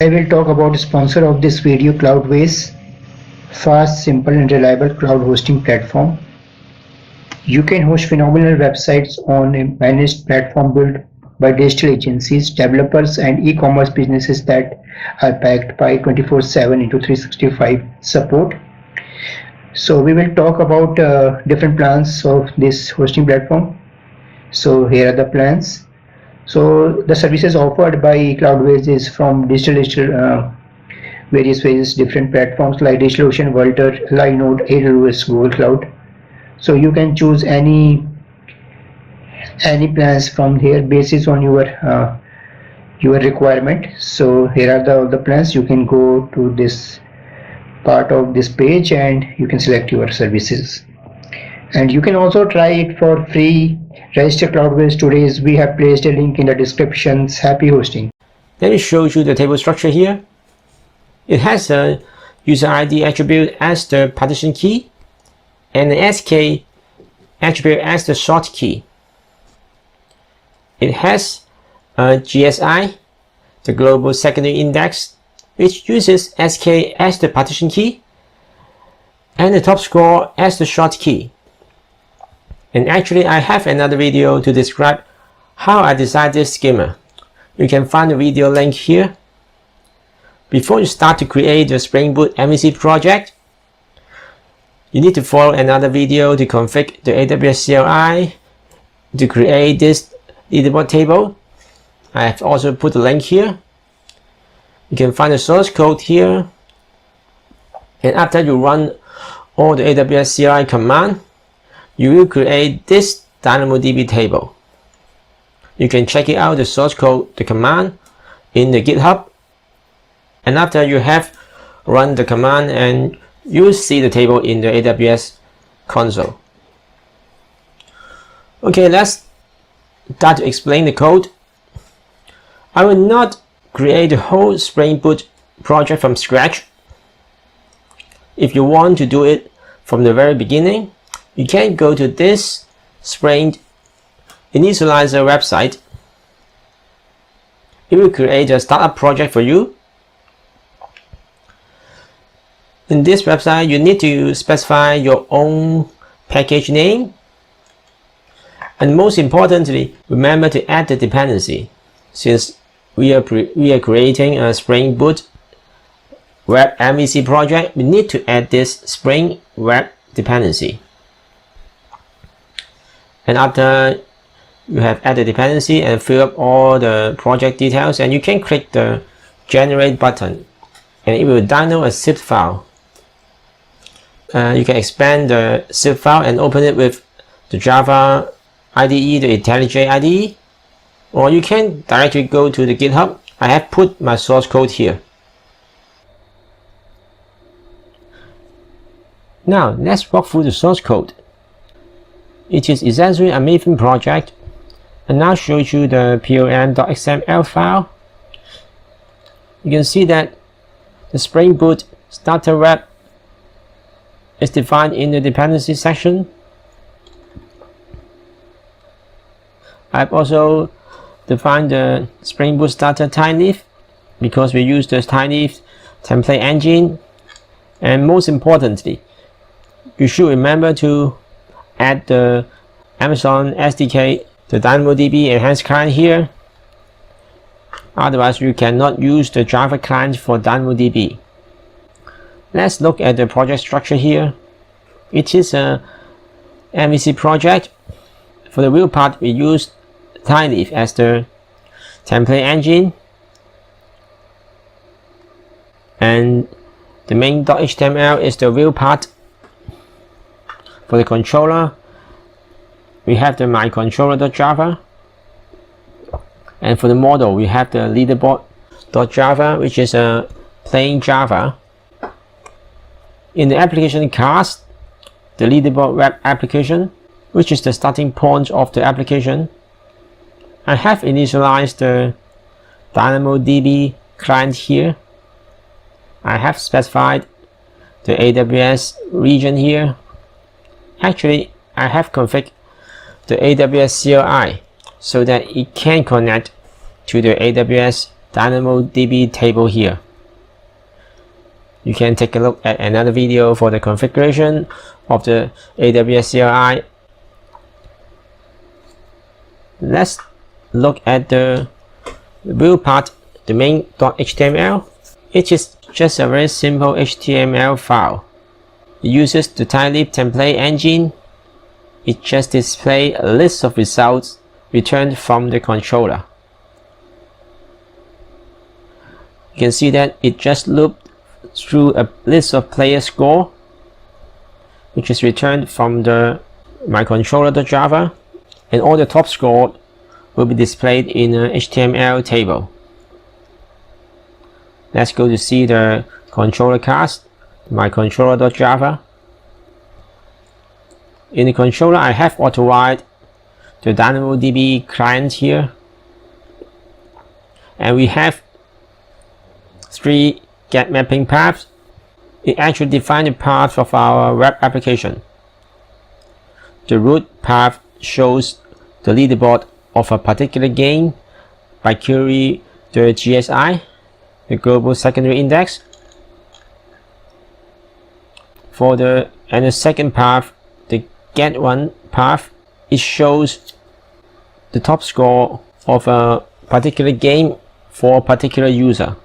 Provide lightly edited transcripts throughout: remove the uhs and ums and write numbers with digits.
I will talk about the sponsor of this video, Cloudways, fast, simple and reliable cloud hosting platform. You can host phenomenal websites on a managed platform built by digital agencies, developers and e-commerce businesses that are backed by 24/7 into 365 support. So we will talk about different plans of this hosting platform. So here are the plans. So the services offered by Cloudways is from various different platforms like DigitalOcean, Vultr, Linode, AWS, Google Cloud. So you can choose any plans from here basis on your requirement. So here are all the plans. You can go to this part of this page and you can select your services, and you can also try it for free. Register Cloudways today. We have placed a link in the descriptions. Happy hosting. Let me show you the table structure here. It has a user ID attribute as the partition key and an SK attribute as the sort key. It has a GSI, the global secondary index, which uses SK as the partition key and the top score as the short key. And actually I have another video to describe how I designed this schema. You can find the video link here. Before you start to create the Springboot MVC project, you need to follow another video to configure the AWS CLI to create this leaderboard table. I have also put the link here. You can find the source code here. And after you run all the AWS CLI command, you will create this DynamoDB table. You can check it out, the source code, the command in the GitHub. And after you have run the command, and you will see the table in the AWS console. Okay, let's start to explain the code. I will not create the whole Springboot project from scratch. If you want to do it from the very beginning, you can go to this Spring Initializer website. It will create a startup project for you. In this website, you need to specify your own package name. And most importantly, remember to add the dependency. Since we are creating a Springboot Web MVC project, we need to add this Spring Web dependency. And after you have added dependency and fill up all the project details, and you can click the generate button and it will download a zip file. You can expand the zip file and open it with the Java IDE, the IntelliJ IDE, or you can directly go to the GitHub. I have put my source code here. Now let's walk through the source code. It is essentially a Maven project, and now show you the pom.xml file. You can see that the Springboot starter web is defined in the dependency section. I've also defined the Springboot starter tinyleaf because we use the tinyleaf template engine. And most importantly, you should remember to add the Amazon SDK, the DynamoDB enhanced client here. Otherwise, you cannot use the Java client for DynamoDB. Let's look at the project structure here. It is a MVC project. For the real part, we use tinyleaf as the template engine. And the main.html is the real part. For the controller, we have the mycontroller.java. And for the model, we have the leaderboard.java, which is a plain Java. In the application class, the leaderboard web application, which is the starting point of the application, I have initialized the DynamoDB client here. I have specified the AWS region here. Actually, I have configured the AWS CLI so that it can connect to the AWS DynamoDB table here. You can take a look at another video for the configuration of the AWS CLI. Let's look at the build part, the main.html. It is just a very simple HTML file. It uses the TinyLib template engine. It just displays a list of results returned from the controller. You can see that it just looped through a list of player score, which is returned from the mycontroller.java, and all the top score will be displayed in an HTML table. Let's go to see the controller class, mycontroller.java. In the controller, I have auto-write the DynamoDB client here, and we have 3 get mapping paths. It actually defines the path of our web application. The root path shows the leaderboard of a particular game by query the GSI, the global secondary index. And the second path, the get one path, it shows the top score of a particular game for a particular user.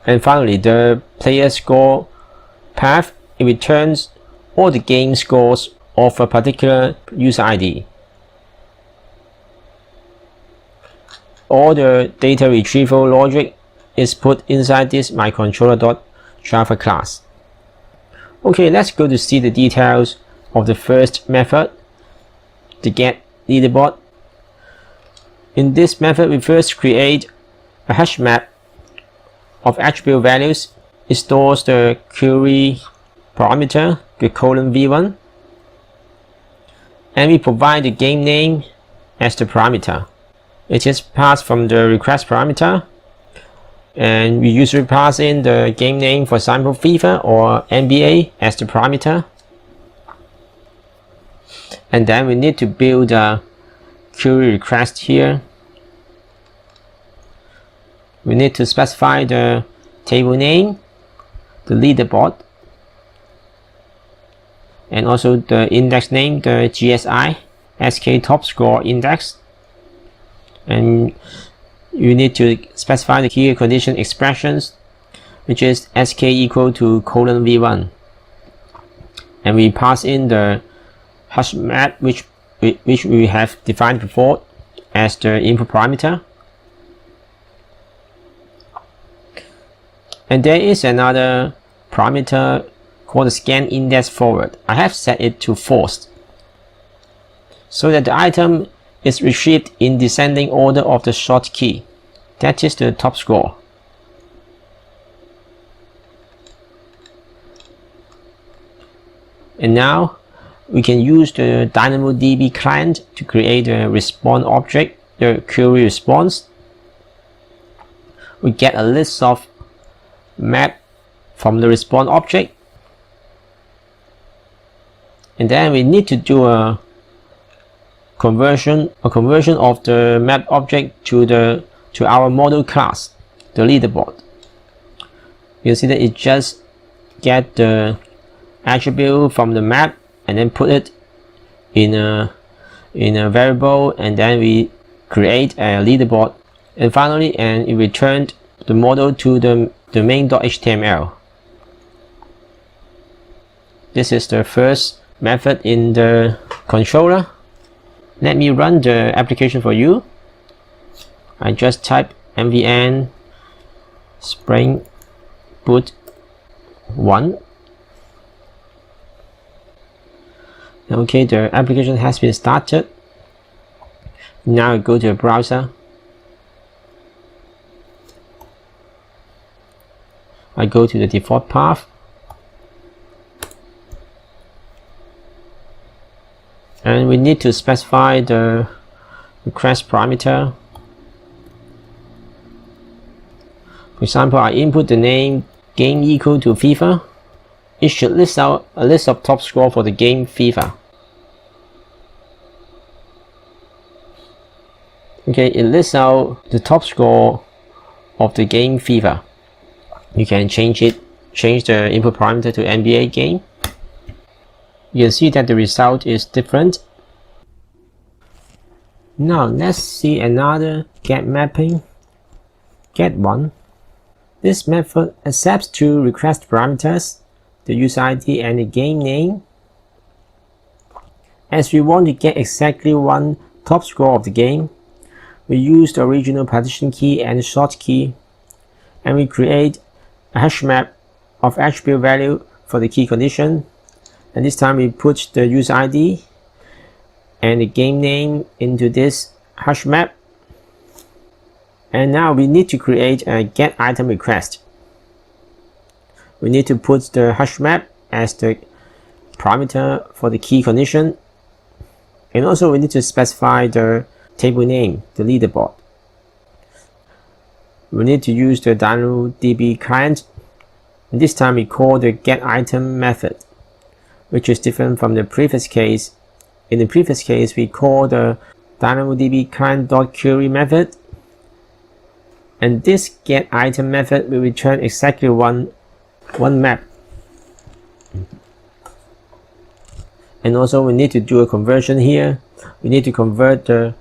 And finally, the player score path, it returns all the game scores of a particular user ID. All the data retrieval logic is put inside this mycontroller.java class. Okay, let's go to see the details of the first method, the get leaderboard. In this method, we first create a hash map of attribute values. It stores the query parameter, the :v1, and we provide the game name as the parameter. It is passed from the request parameter, and we usually pass in the game name, for example FIFA or NBA, as the parameter. And then we need to build a query request here. We need to specify the table name, the leaderboard, and also the index name, the GSI, SK top score index. And you need to specify the key condition expressions, which is SK equal to :v1. And we pass in the hash map, which we have defined before, as the input parameter. And there is another parameter called the scan index forward. I have set it to false, so that the item is retrieved in descending order of the short key. That is the top score. And now we can use the DynamoDB client to create a response object, the query response. We get a list of map from the response object, and then we need to do a conversion of the map object to our model class, the leaderboard. You'll see that it just get the attribute from the map and then put it in a variable, and then we create a leaderboard, and finally it returned the model to the main.html. This is the first method in the controller. Let me run the application for you. I just type mvn Springboot 1. Okay, the application has been started. Now I go to the browser. I go to the default path, and we need to specify the request parameter. For example, I input the name game equal to FIFA. It should list out a list of top score for the game FIFA. Okay, it lists out the top score of the game FIFA. You can change the input parameter to NBA game. You can see that the result is different. Now let's see another get mapping. Get one. This method accepts two request parameters, the user ID and the game name. As we want to get exactly one top score of the game, we use the original partition key and the short key, and we create a hash map of attribute value for the key condition. And this time we put the user ID and the game name into this hash map. And now we need to create a get item request. We need to put the hash map as the parameter for the key condition. And also we need to specify the table name, the leaderboard. We need to use the DynamoDB client. And this time we call the get item method, which is different from the previous case. In the previous case, we call the DynamoDB client.query method. And this get item method will return exactly one map. And also we need to do a conversion here. We need to convert the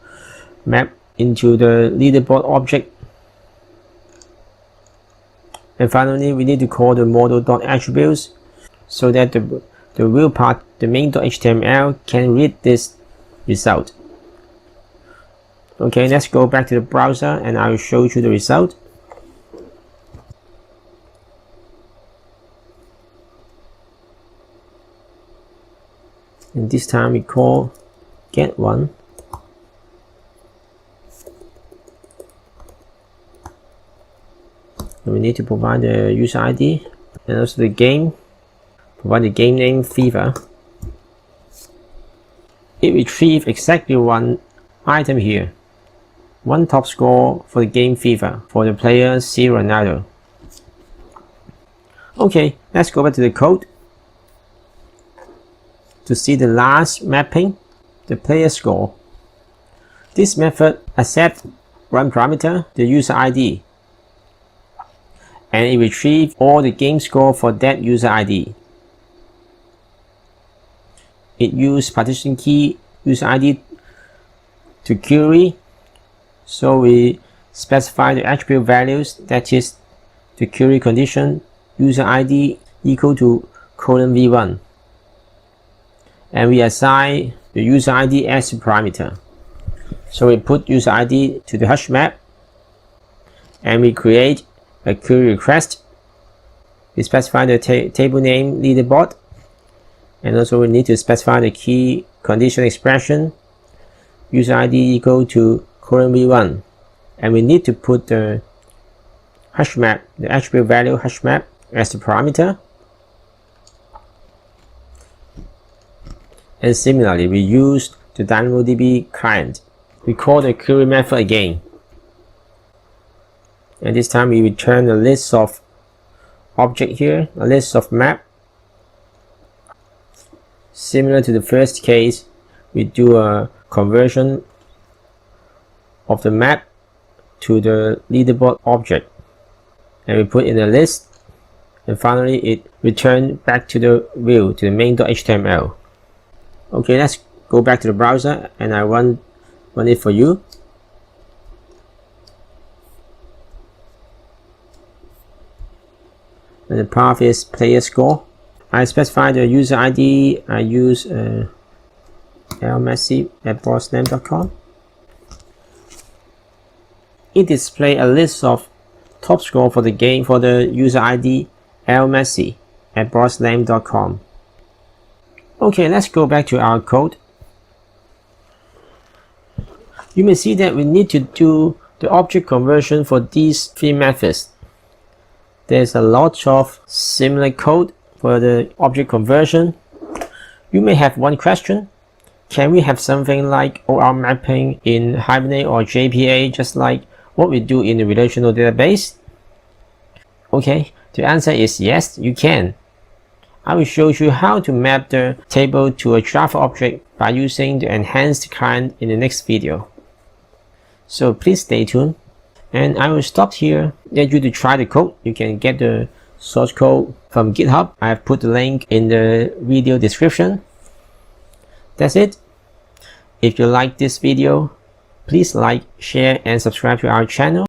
map into the leaderboard object. And finally, we need to call the model.attributes so that the real part, the main.html, can read this result. Okay, let's go back to the browser and I will show you the result. And this time we call get one. And we need to provide the user ID and also the game. Provide the game name FIFA. It retrieves exactly one item here. One top score for the game FIFA for the player C Ronaldo. Okay, let's go back to the code. To see the last mapping, the player score. This method accepts one parameter, the user ID, and it retrieves all the game score for that user ID. It uses partition key user ID to query, so we specify the attribute values, that is the query condition user ID equal to :v1, and we assign the user ID as a parameter. So we put user ID to the hash map and we create a query request. We specify the table name leaderboard, and also we need to specify the key condition expression user ID equal to :v1, and we need to put the hash map, the attribute value hash map, as the parameter. And similarly, we use the DynamoDB client. We call the query method again, and this time we return a list of object here, a list of map. Similar to the first case, we do a conversion of the map to the leaderboard object, and we put in a list, and finally it returns back to the view, to the main.html. Okay, let's go back to the browser and I run it for you. And the path is player score. I specify the user ID. I use lmessi@bossname.com. It displays a list of top score for the game for the user ID lmessi@bossname.com. Okay, let's go back to our code. You may see that we need to do the object conversion for these three methods. There's a lot of similar code for the object conversion. You may have one question. Can we have something like OR mapping in Hibernate or JPA, just like what we do in the relational database? Okay, the answer is yes, you can. I will show you how to map the table to a Java object by using the enhanced client in the next video. So please stay tuned. And I will stop here. Let you to try the code. You can get the source code from GitHub. I have put the link in the video description. That's it. If you like this video, please like, share, and subscribe to our channel.